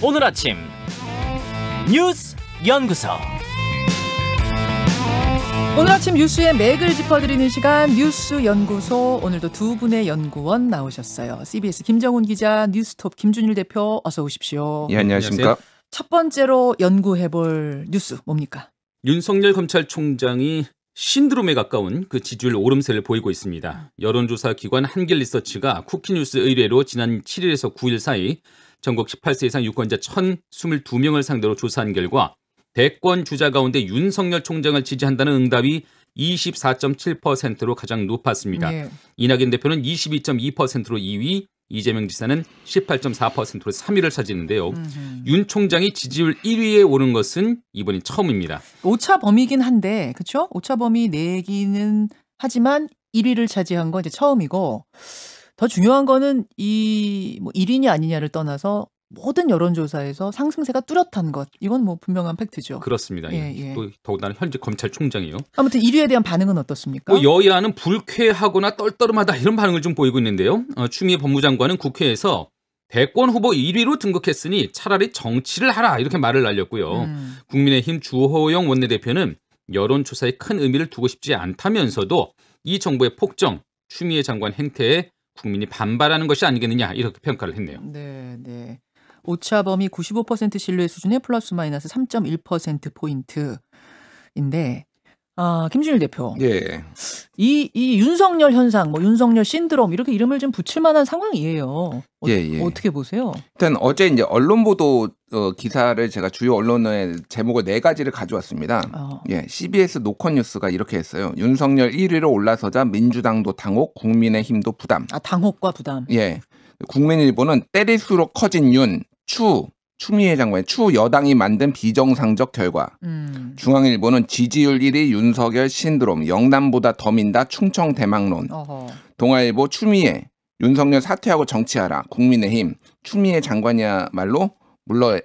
오늘 아침 뉴스 연구소. 오늘 아침 뉴스의 맥을 짚어드리는 시간 뉴스 연구소. 오늘도 두 분의 연구원 나오셨어요. CBS 김정훈 기자, 뉴스톱 김준일 대표, 어서 오십시오. 예, 안녕하십니까. 첫 번째로 연구해볼 뉴스 뭡니까? 윤석열 검찰총장이 신드롬에 가까운 그 지지율 오름세를 보이고 있습니다. 여론조사 기관 한길리서치가 쿠키뉴스 의뢰로 지난 7일에서 9일 사이 전국 18세 이상 유권자 1,022명을 상대로 조사한 결과 대권 주자 가운데 윤석열 총장을 지지한다는 응답이 24.7%로 가장 높았습니다. 네. 이낙연 대표는 22.2%로 2위, 이재명 지사는 18.4%로 3위를 차지했는데요. 윤 총장이 지지율 1위에 오른 것은 이번이 처음입니다. 오차 범위긴 한데, 그렇죠? 오차 범위 내기는 하지만 1위를 차지한 건 이제 처음이고, 더 중요한 거는 이 뭐 1위냐 아니냐를 떠나서 모든 여론조사에서 상승세가 뚜렷한 것. 이건 뭐 분명한 팩트죠. 그렇습니다. 예. 또 더군다나 현재 검찰총장이요. 아무튼 1위에 대한 반응은 어떻습니까? 뭐 여야는 불쾌하거나 떨떠름하다 이런 반응을 좀 보이고 있는데요. 추미애 법무장관은 국회에서 대권 후보 1위로 등극했으니 차라리 정치를 하라 이렇게 말을 날렸고요. 국민의힘 주호영 원내대표는 여론조사에 큰 의미를 두고 싶지 않다면서도 이 정부의 폭정, 추미애 장관 행태에 국민이 반발하는 것이 아니겠느냐 이렇게 평가를 했네요. 네. 오차 범위 95% 신뢰 수준의 플러스 마이너스 3.1%포인트인데, 김준일 대표. 예. 이 윤석열 현상, 뭐 윤석열 신드롬 이렇게 이름을 좀 붙일 만한 상황이에요. 예. 어떻게 보세요? 일단 어제 이제 언론 보도 기사를 제가 주요 언론의 제목을 4가지를 가져왔습니다. 예, CBS 노컷뉴스가 이렇게 했어요. 윤석열 1위로 올라서자 민주당도 당혹, 국민의힘도 부담. 당혹과 부담. 예. 국민일보는 때릴수록 커진 추미애 장관의 추 여당이 만든 비정상적 결과. 중앙일보는 지지율 1위 윤석열 신드롬, 영남보다 더 민다 충청 대망론. 동아일보 추미애, 윤석열 사퇴하고 정치하라. 국민의힘, 추미애 장관이야말로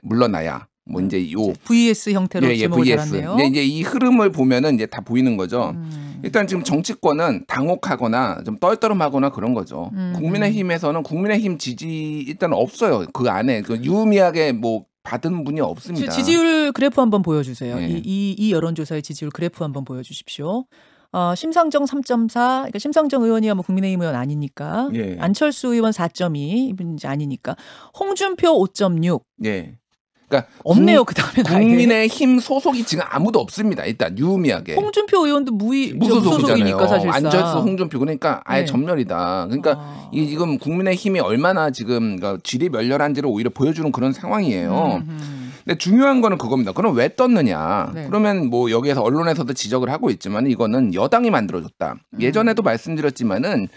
물러나야. 뭐 이제 요 VS 형태로 제목을 달았네요. 이제 이 흐름을 보면은 이제 다 보이는 거죠. 일단 지금 정치권은 당혹하거나 좀 떨떠름하거나 그런 거죠. 국민의힘에서는 국민의힘 지지 일단 없어요. 그 안에 그 유의미하게 뭐 받은 분이 없습니다. 지지율 그래프 한번 보여주세요. 네. 이 여론조사의 지지율 그래프 한번 보여주십시오. 심상정 3.4, 그러니까 심상정 의원이야 뭐 국민의힘 의원 아니니까. 예. 안철수 의원 4.2, 이분 이제 아니니까. 홍준표 5.6. 예. 그러니까 없네요. 그 다음에 국민의힘 소속이 지금 아무도 없습니다. 일단 유의미하게. 홍준표 의원도 무소속이니까 사실상. 안철수, 홍준표 그러니까 아예 네. 전멸이다. 그러니까 이게 지금 국민의힘이 얼마나 지금 그러니까 질이 멸렬한지를 오히려 보여주는 그런 상황이에요. 근데 중요한 거는 그겁니다. 그럼 왜 떴느냐? 네. 그러면 뭐 여기에서 언론에서도 지적을 하고 있지만 이거는 여당이 만들어줬다. 예전에도 말씀드렸지만은.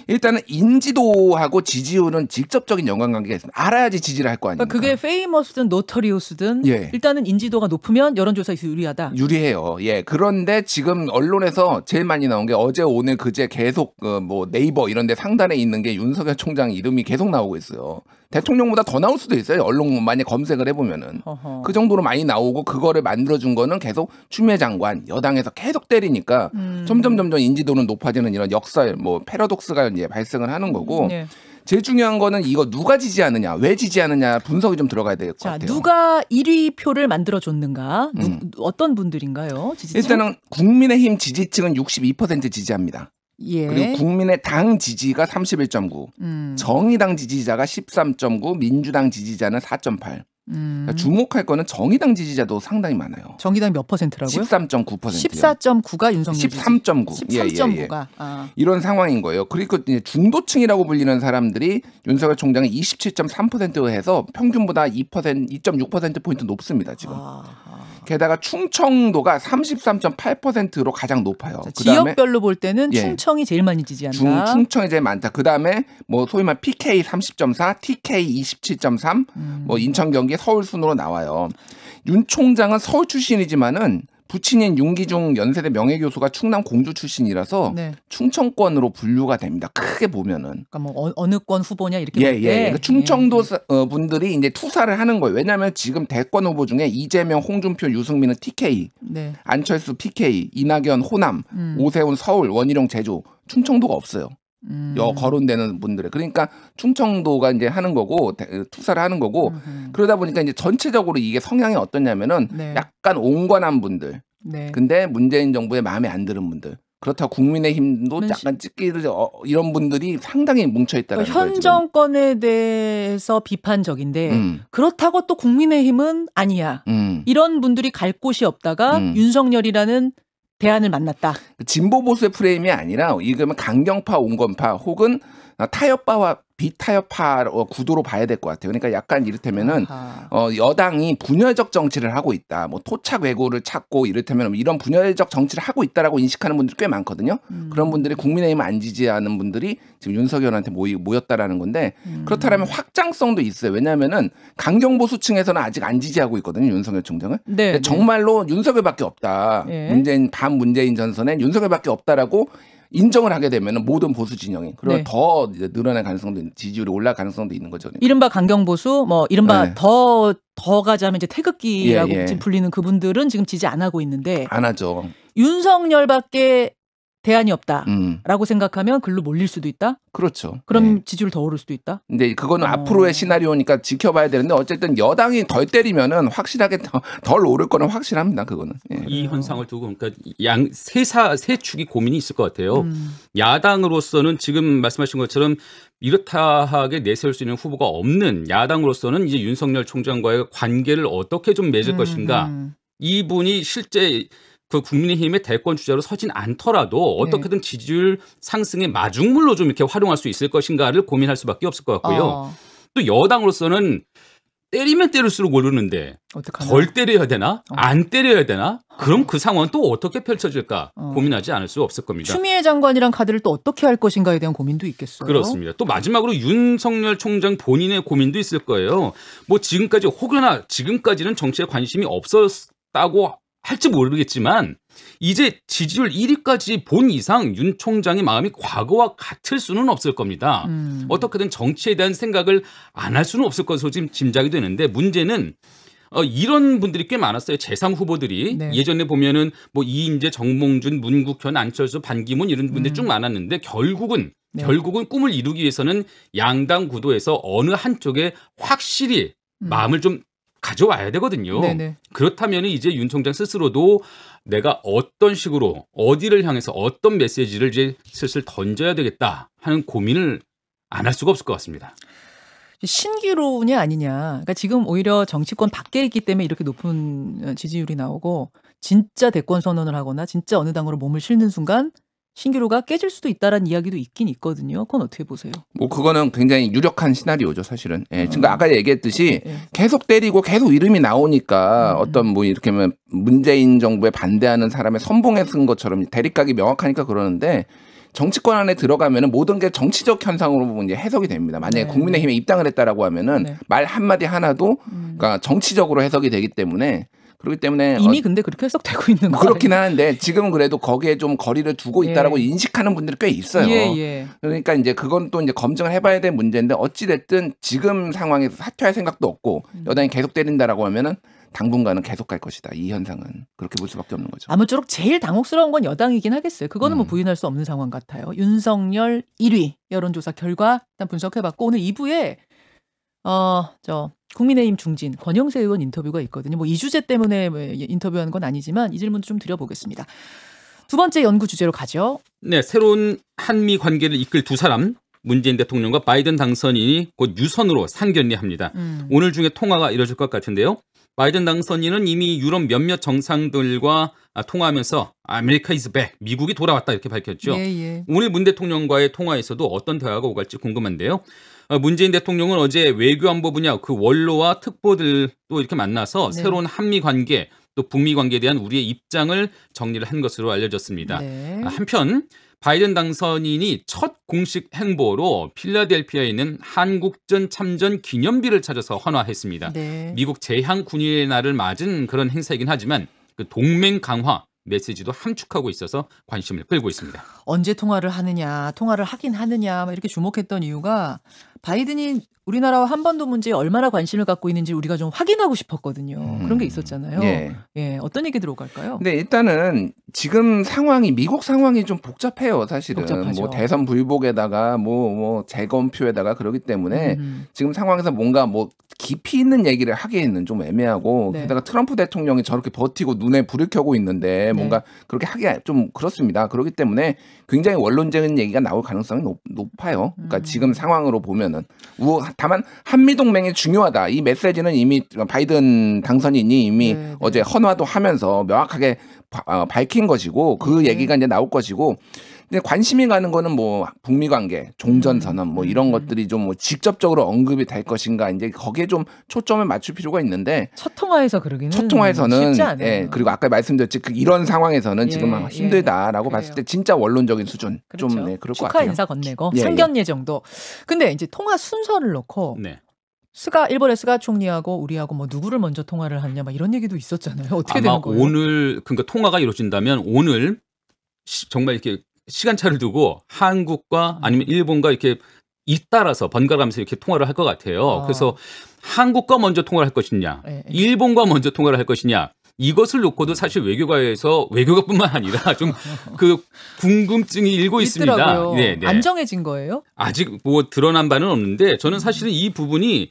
일단은 인지도하고 지지율은 직접적인 연관관계가 있습니다. 알아야지 지지를 할 거 아닙니까? 그러니까 그게 페이머스든 노터리우스든 예. 일단은 인지도가 높으면 여론조사에서 유리하다. 유리해요. 예. 그런데 지금 언론에서 제일 많이 나온 게 어제 오늘 그제 계속 뭐 네이버 이런 데 상단에 있는 게 윤석열 총장 이름이 계속 나오고 있어요. 대통령보다 더 나올 수도 있어요. 언론 만약 검색을 해보면은. 그 정도로 많이 나오고 그거를 만들어준 거는 계속 추미애 장관 여당에서 계속 때리니까 점점 인지도는 높아지는 이런 역설 뭐 패러독스가 이제 발생을 하는 거고 네. 제일 중요한 거는 이거 누가 지지하느냐 왜 지지하느냐 분석이 좀 들어가야 될 것 같아요. 누가 1위 표를 만들어줬는가? 어떤 분들인가요? 지지층? 일단은 국민의힘 지지층은 62% 지지합니다. 예. 그리고 국민의당 지지가 31.9, 정의당 지지자가 13.9, 민주당 지지자는 4.8. 그러니까 주목할 거는 정의당 지지자도 상당히 많아요. 정의당 몇 퍼센트라고요? 13.9%요. 14.9가 윤석열 13.9. 13.9가. 이런 상황인 거예요. 그리고 이제 중도층이라고 불리는 사람들이 윤석열 총장이 27.3% 해서 평균보다 2.6%포인트 높습니다. 지금. 게다가 충청도가 33.8%로 가장 높아요. 지역별로 볼 때는 충청이 제일 많이 지지한다. 충청이 제일 많다. 그다음에 뭐 소위 말 PK 30.4, TK 27.3, 뭐 인천, 경기, 서울 순으로 나와요. 윤 총장은 서울 출신이지만은 부친인 윤기중 연세대 명예교수가 충남 공주 출신이라서 네. 충청권으로 분류가 됩니다. 크게 보면은. 그러니까 뭐 어느 권 후보냐 이렇게 볼 때. 그러니까 충청도 분들이 이제 투사를 하는 거예요. 왜냐하면 지금 대권 후보 중에 이재명, 홍준표, 유승민은 TK, 네. 안철수 PK, 이낙연 호남, 오세훈 서울, 원희룡 제주, 충청도가 없어요. 거론되는 분들의 그러니까 충청도가 이제 하는 거고 투사를 하는 거고 그러다 보니까 이제 전체적으로 이게 성향이 어떠냐면은 네. 약간 온건한 분들. 네. 근데 문재인 정부의 마음에 안 드는 분들. 그렇다고 국민의힘도 약간 찍기를 이런 분들이 상당히 뭉쳐 있다는 거예요. 현 정권에 대해서 비판적인데 그렇다고 또 국민의힘은 아니야. 이런 분들이 갈 곳이 없다가 윤석열이라는 대안을 만났다. 진보 보수의 프레임이 아니라 이거면 강경파, 온건파 혹은 타협파와 비타협파 구도로 봐야 될 것 같아요. 그러니까 약간 이를테면은 여당이 분열적 정치를 하고 있다. 뭐 토착 왜고를 찾고 이를테면 이런 분열적 정치를 하고 있다라고 인식하는 분들이 꽤 많거든요. 그런 분들이 국민의힘을 안 지지하는 분들이 지금 윤석열한테 모였다라는 건데 그렇다면 확장성도 있어요. 왜냐하면은 강경보수층에서는 아직 안 지지하고 있거든요. 윤석열 총장을. 네, 정말로 윤석열밖에 없다. 네. 반문재인 전선엔 윤석열밖에 없다라고 인정을 하게 되면 모든 보수 진영이 그러면 네. 더 늘어날 가능성도 지지율이 올라갈 가능성도 있는 거죠. 이른바 강경보수 뭐 이른바 네. 더 가자면 이제 태극기라고 예, 예. 지금 불리는 그분들은 지금 지지 안 하고 있는데 안 하죠. 윤석열밖에 대안이 없다라고 생각하면 글로 몰릴 수도 있다. 그렇죠. 그럼 네. 지지율 더 오를 수도 있다. 근데 그거는 앞으로의 시나리오니까 지켜봐야 되는데 어쨌든 여당이 덜 때리면은 확실하게 덜 오를 거는 확실합니다. 그거는. 예. 이 현상을 두고 그러니까 세 축이 고민이 있을 것 같아요. 야당으로서는 지금 말씀하신 것처럼 이렇다하게 내세울 수 있는 후보가 없는 야당으로서는 이제 윤석열 총장과의 관계를 어떻게 좀 맺을 것인가. 이분이 실제 그 국민의힘의 대권 주자로 서진 않더라도 어떻게든 지지율 상승의 마중물로 좀 이렇게 활용할 수 있을 것인가를 고민할 수밖에 없을 것 같고요. 또 여당으로서는 때리면 때릴수록 오르는데 어떡하나? 덜 때려야 되나? 안 때려야 되나? 그럼 그 상황은 또 어떻게 펼쳐질까 고민하지 않을 수 없을 겁니다. 추미애 장관이랑 카드를 또 어떻게 할 것인가에 대한 고민도 있겠어요. 그렇습니다. 또 마지막으로 윤석열 총장 본인의 고민도 있을 거예요. 뭐 지금까지 혹여나 지금까지는 정치에 관심이 없었다고 할지 모르겠지만 이제 지지율 1위까지 본 이상 윤 총장의 마음이 과거와 같을 수는 없을 겁니다. 어떻게든 정치에 대한 생각을 안 할 수는 없을 것으로 지금 짐작이 되는데 문제는 이런 분들이 꽤 많았어요. 제3 후보들이. 네. 예전에 보면은 뭐 이인재, 정몽준, 문국현, 안철수, 반기문 이런 분들이 쭉 많았는데 결국은 꿈을 이루기 위해서는 양당 구도에서 어느 한쪽에 확실히 마음을 좀 가져와야 되거든요. 네네. 그렇다면 이제 윤 총장 스스로도 내가 어떤 식으로 어디를 향해서 어떤 메시지를 이제 슬슬 던져야 되겠다 하는 고민을 안 할 수가 없을 것 같습니다. 신기루냐 아니냐. 그러니까 지금 오히려 정치권 밖에 있기 때문에 이렇게 높은 지지율이 나오고 진짜 대권 선언을 하거나 진짜 어느 당으로 몸을 실는 순간 신기루가 깨질 수도 있다라는 이야기도 있긴 있거든요. 그건 어떻게 보세요? 뭐 그거는 굉장히 유력한 시나리오죠, 사실은. 예, 지금 아까 얘기했듯이 예. 계속 때리고 계속 이름이 나오니까 어떤 뭐 이렇게 하면 문재인 정부에 반대하는 사람의 선봉에 쓴 것처럼 대립각이 명확하니까 그러는데 정치권 안에 들어가면은 모든 게 정치적 현상으로 보면 이제 해석이 됩니다. 만약에 네. 국민의힘에 입당을 했다라고 하면은 네. 말 한마디 하나도 그러니까 정치적으로 해석이 되기 때문에 그렇기 때문에 이미 근데 그렇게 해석되고 있는 거예요. 그렇긴 하는데 지금은 그래도 거기에 좀 거리를 두고 있다라고 인식하는 분들이 꽤 있어요. 예. 그러니까 이제 그건 또 이제 검증을 해봐야 될 문제인데 어찌 됐든 지금 상황에서 사퇴할 생각도 없고 여당이 계속 때린다라고 하면은 당분간은 계속 갈 것이다. 이 현상은 그렇게 볼 수밖에 없는 거죠. 아무쪼록 제일 당혹스러운 건 여당이긴 하겠어요. 그거는 뭐 부인할 수 없는 상황 같아요. 윤석열 1위 여론조사 결과 일단 분석해봤고 오늘 2부에 국민의힘 중진 권영세 의원 인터뷰가 있거든요. 뭐 이 주제 때문에 인터뷰하는 건 아니지만 이 질문 좀 드려보겠습니다. 두 번째 연구 주제로 가죠. 네, 새로운 한미 관계를 이끌 두 사람 문재인 대통령과 바이든 당선인이 곧 유선으로 상견례합니다. 오늘 중에 통화가 이뤄질 것 같은데요. 바이든 당선인은 이미 유럽 몇몇 정상들과 통화하면서 아메리카 이즈 백, 미국이 돌아왔다 이렇게 밝혔죠. 예. 오늘 문 대통령과의 통화에서도 어떤 대화가 오갈지 궁금한데요. 문재인 대통령은 어제 외교안보 분야 그 원로와 특보들도 이렇게 만나서 네. 새로운 한미 관계 또 북미 관계에 대한 우리의 입장을 정리를 한 것으로 알려졌습니다. 네. 한편 바이든 당선인이 첫 공식 행보로 필라델피아에 있는 한국전 참전 기념비를 찾아서 헌화했습니다. 네. 미국 제향 군인의 날을 맞은 그런 행사이긴 하지만 그 동맹 강화 메시지도 함축하고 있어서 관심을 끌고 있습니다. 언제 통화를 하느냐, 통화를 하긴 하느냐 이렇게 주목했던 이유가 바이든이 우리나라와 한반도 문제에 얼마나 관심을 갖고 있는지 우리가 좀 확인하고 싶었거든요. 그런 게 있었잖아요. 예, 어떤 얘기들 오갈까요? 근데 일단은 지금 상황이 미국 상황이 좀 복잡해요, 사실은. 복잡하죠. 뭐 대선 불복에다가 뭐 재검표에다가 그러기 때문에 지금 상황에서 뭔가 뭐 깊이 있는 얘기를 하기에는 좀 애매하고 네. 게다가 트럼프 대통령이 저렇게 버티고 눈에 불을 켜고 있는데 뭔가 그렇게 하기 좀 그렇습니다. 그렇기 때문에 굉장히 원론적인 얘기가 나올 가능성이 높아요. 그러니까 지금 상황으로 보면은 다만 한미 동맹이 중요하다. 이 메시지는 이미 바이든 당선인이 이미 어제 헌화도 하면서 명확하게 밝힌 것이고 그 얘기가 이제 나올 것이고 근데 관심이 가는 거는 뭐 북미 관계, 종전 선언 뭐 이런 것들이 좀 뭐 직접적으로 언급이 될 것인가 이제 거기에 좀 초점을 맞출 필요가 있는데 첫 통화에서 그러기는 첫 통화에서는 쉽지 않아요. 예, 그리고 아까 말씀드렸지 이런 상황에서는 지금 힘들다라고 그래요. 봤을 때 진짜 원론적인 수준 그렇죠. 좀 그럴 것 축하 같아요. 인사 건네고 예, 상견례 정도. 근데 이제 통화 순서를 놓고 네. 일본의 스가 총리하고 우리하고 뭐 누구를 먼저 통화를 하느냐 막 이런 얘기도 있었잖아요. 어떻게 아마 되는 거예요? 오늘 그러니까 통화가 이루어진다면 오늘 정말 이렇게 시간차를 두고 한국과 아니면 일본과 이렇게 잇따라서 번갈아가면서 이렇게 통화를 할 것 같아요. 그래서 한국과 먼저 통화를 할 것이냐, 일본과 먼저 통화를 할 것이냐. 이것을 놓고도 사실 외교가에서 외교가뿐만 아니라 좀 그 궁금증이 일고 있습니다. 네. 안 정해진 거예요? 아직 뭐 드러난 바는 없는데 저는 사실은 이 부분이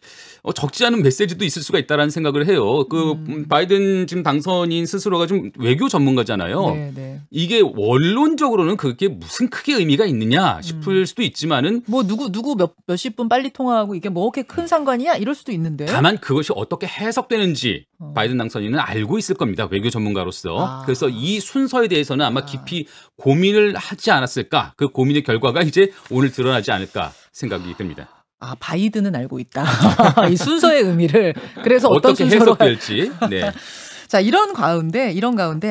적지 않은 메시지도 있을 수가 있다라는 생각을 해요. 바이든 지금 당선인 스스로가 좀 외교 전문가잖아요. 네. 이게 원론적으로는 그게 무슨 크게 의미가 있느냐 싶을 수도 있지만은 뭐 누구 몇십 분 빨리 통화하고 이게 뭐 그렇게 큰 상관이야 이럴 수도 있는데. 다만 그것이 어떻게 해석되는지 바이든 당선인은 알고 있을 겁니다. 외교 전문가로서. 그래서 이 순서에 대해서는 아마 깊이 고민을 하지 않았을까. 그 고민의 결과가 이제 오늘 드러나지 않을까 생각이 듭니다. 바이든은 알고 있다. 이 순서의 의미를. 그래서 어떤 어떻게 순서로 해석될지. 네. 자, 이런 가운데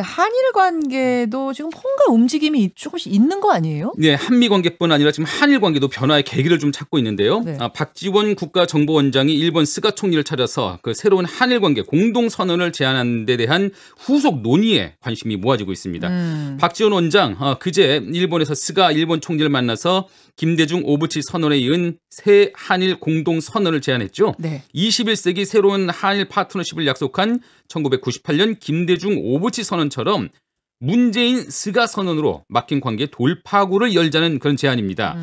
한일 관계도 지금 뭔가 움직임이 조금씩 있는 거 아니에요? 네, 한미 관계뿐 아니라 지금 한일 관계도 변화의 계기를 좀 찾고 있는데요. 네. 박지원 국가정보원장이 일본 스가 총리를 찾아서 그 새로운 한일 관계 공동 선언을 제안하는 데 대한 후속 논의에 관심이 모아지고 있습니다. 박지원 원장 그제 일본에서 스가 일본 총리를 만나서 김대중 오부치 선언에 이은 새 한일 공동 선언을 제안했죠. 네. 21세기 새로운 한일 파트너십을 약속한 1998년 김대중 오부치 선언처럼 문재인 스가 선언으로 막힌 관계 돌파구를 열자는 그런 제안입니다.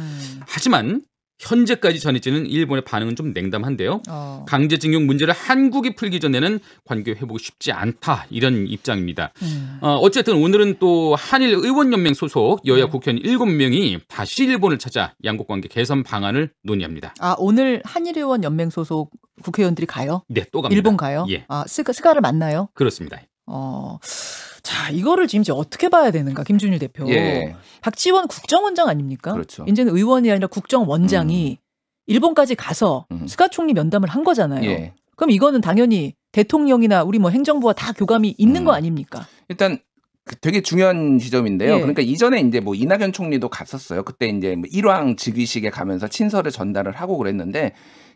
하지만 현재까지 전해지는 일본의 반응은 좀 냉담한데요. 강제징용 문제를 한국이 풀기 전에는 관계 회복이 쉽지 않다 이런 입장입니다. 어쨌든 오늘은 또 한일 의원연맹 소속 여야 국회의원 7명이 다시 일본을 찾아 양국 관계 개선 방안을 논의합니다. 오늘 한일의원 연맹 소속 국회의원들이 가요? 네, 또 갑니다. 일본 가요? 예. 스가를 만나요? 그렇습니다. 자, 이거를 지금 이제 어떻게 봐야 되는가, 김준일 대표. 예. 박지원 국정원장 아닙니까? 그렇죠. 이제는 의원이 아니라 국정원장이 일본까지 가서 스가 총리 면담을 한 거잖아요. 예. 그럼 이거는 당연히 대통령이나 우리 뭐 행정부와 다 교감이 있는 거 아닙니까? 일단 되게 중요한 지점인데요. 예. 그러니까 이전에 이제 뭐 이낙연 총리도 갔었어요. 그때 이제 뭐 일왕 즉위식에 가면서 친서를 전달을 하고 그랬는데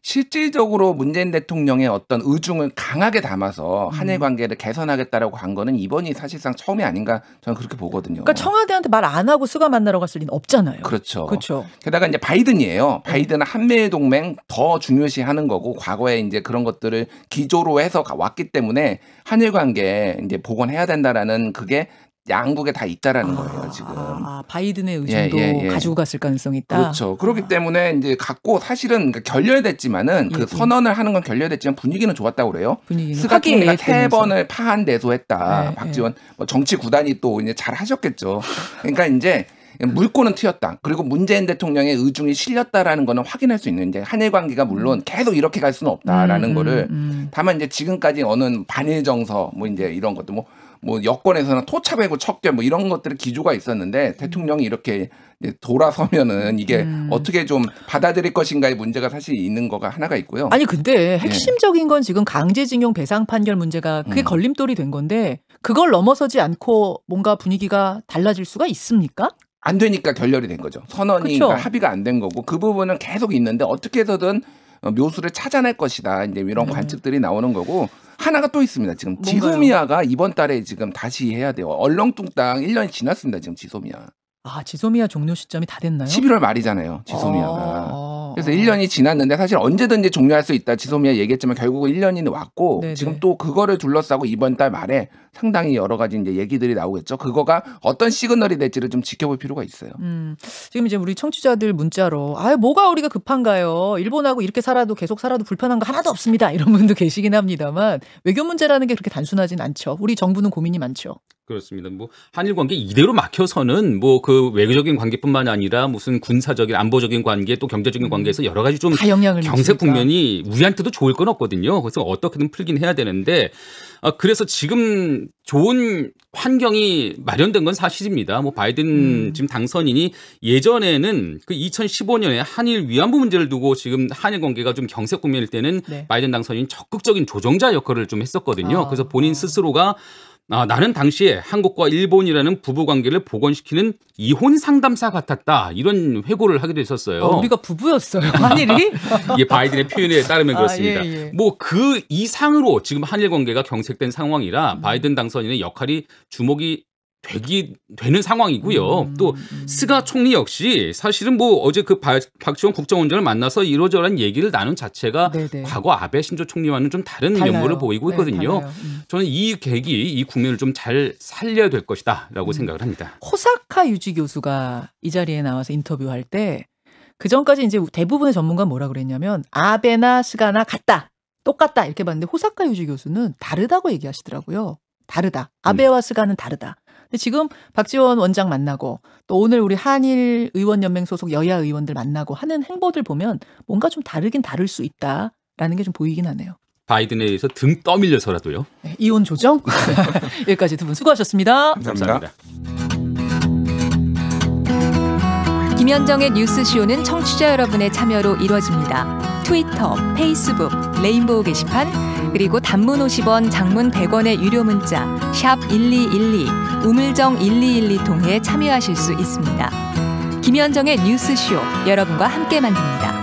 실질적으로 문재인 대통령의 어떤 의중을 강하게 담아서 한일 관계를 개선하겠다라고 한 거는 이번이 사실상 처음이 아닌가 저는 그렇게 보거든요. 그러니까 청와대한테 말 안 하고 스가 만나러 갔을 리는 없잖아요. 그렇죠. 그렇죠. 게다가 이제 바이든이에요. 바이든은 한미일 동맹 더 중요시하는 거고 과거에 이제 그런 것들을 기조로 해서 왔기 때문에 한일 관계 이제 복원해야 된다라는 그게 양국에 다 있다라는 거예요, 지금. 바이든의 의중도 가지고 갔을 가능성이 있다. 그렇죠. 그렇기 때문에 이제 갖고 사실은 결렬됐지만은 그 선언을 하는 건 결렬됐지만 분위기는 좋았다고 그래요. 스가 총리가 3번을 파한대소했다. 박지원 뭐 정치 구단이 또 이제 잘 하셨겠죠. 그러니까 이제 물꼬는 튀었다. 그리고 문재인 대통령의 의중이 실렸다라는 거는 확인할 수 있는 이제 한일 관계가 물론 계속 이렇게 갈 수는 없다라는 거를 다만 이제 지금까지 어느 반일 정서 뭐 이제 이런 것도 뭐 여권에서는 토착외고 척결 뭐 이런 것들의 기조가 있었는데 대통령이 이렇게 돌아서면은 이게 어떻게 좀 받아들일 것인가의 문제가 사실 있는 거가 하나가 있고요. 아니 근데 핵심적인 건 지금 강제징용 배상 판결 문제가 그게 걸림돌이 된 건데 그걸 넘어서지 않고 뭔가 분위기가 달라질 수가 있습니까? 안 되니까 결렬이 된 거죠. 선언이 그쵸? 합의가 안 된 거고 그 부분은 계속 있는데 어떻게 해서든 묘수를 찾아낼 것이다. 이제 이런 관측들이 나오는 거고 하나가 또 있습니다. 지금 뭔가요? 지소미아가 이번 달에 지금 다시 해야 돼요. 얼렁뚱땅 1년이 지났습니다. 지금 지소미아. 지소미아 종료 시점이 다 됐나요? 11월 말이잖아요. 지소미아가. 그래서 1년이 지났는데 사실 언제든지 종료할 수 있다. 지소미아 얘기했지만 결국은 1년이 왔고 네네. 지금 또 그거를 둘러싸고 이번 달 말에 상당히 여러 가지 이제 얘기들이 나오겠죠. 그거가 어떤 시그널이 될지를 좀 지켜볼 필요가 있어요. 지금 이제 우리 청취자들 문자로 뭐가 우리가 급한가요? 일본하고 이렇게 살아도 계속 살아도 불편한 거 하나도 없습니다. 이런 분도 계시긴 합니다만 외교 문제라는 게 그렇게 단순하진 않죠. 우리 정부는 고민이 많죠. 그렇습니다. 뭐 한일 관계 이대로 막혀서는 뭐 그 외교적인 관계뿐만 아니라 무슨 군사적인 안보적인 관계 또 경제적인 관계에서 여러 가지 좀 다 영향을 경색 미치니까. 국면이 우리한테도 좋을 건 없거든요. 그래서 어떻게든 풀긴 해야 되는데 그래서 지금 좋은 환경이 마련된 건 사실입니다. 뭐 바이든 지금 당선인이 예전에는 그 2015년에 한일 위안부 문제를 두고 지금 한일 관계가 좀 경색 국면일 때는 네. 바이든 당선인이 적극적인 조정자 역할을 좀 했었거든요. 그래서 본인 스스로가 나는 당시에 한국과 일본이라는 부부관계를 복원시키는 이혼 상담사 같았다. 이런 회고를 하기도 했었어요. 우리가 부부였어요. 한일이? 예, 바이든의 표현에 따르면 그렇습니다. 예. 뭐 그 이상으로 지금 한일 관계가 경색된 상황이라 바이든 당선인의 역할이 주목이 되는 상황이고요. 또 스가 총리 역시 사실은 뭐 어제 그 박지원 국정원장을 만나서 이러저러한 얘기를 나눈 자체가 네네. 과거 아베 신조 총리와는 좀 다른 달라요. 면모를 보이고 있거든요. 달라요. 저는 이 계기, 이 국면을 좀 잘 살려야 될 것이다라고 생각을 합니다. 호사카 유지 교수가 이 자리에 나와서 인터뷰할 때 그 전까지 이제 대부분의 전문가는 뭐라 그랬냐면 아베나 스가나 같다. 똑같다. 이렇게 봤는데 호사카 유지 교수는 다르다고 얘기하시더라고요. 다르다. 아베와 스가는 다르다. 근데 지금 박지원 원장 만나고 또 오늘 우리 한일 의원연맹 소속 여야 의원들 만나고 하는 행보들 보면 뭔가 좀 다르긴 다를 수 있다라는 게 좀 보이긴 하네요. 바이든에 의해서 등 떠밀려서라도요. 네, 이혼 조정? 여기까지 두 분 수고하셨습니다. 감사합니다. 김현정의 뉴스쇼는 청취자 여러분의 참여로 이루어집니다. 트위터, 페이스북, 레인보우 게시판, 그리고 단문 50원, 장문 100원의 유료 문자 샵 1212, 우물정 1212 통해 참여하실 수 있습니다. 김현정의 뉴스쇼, 여러분과 함께 만듭니다.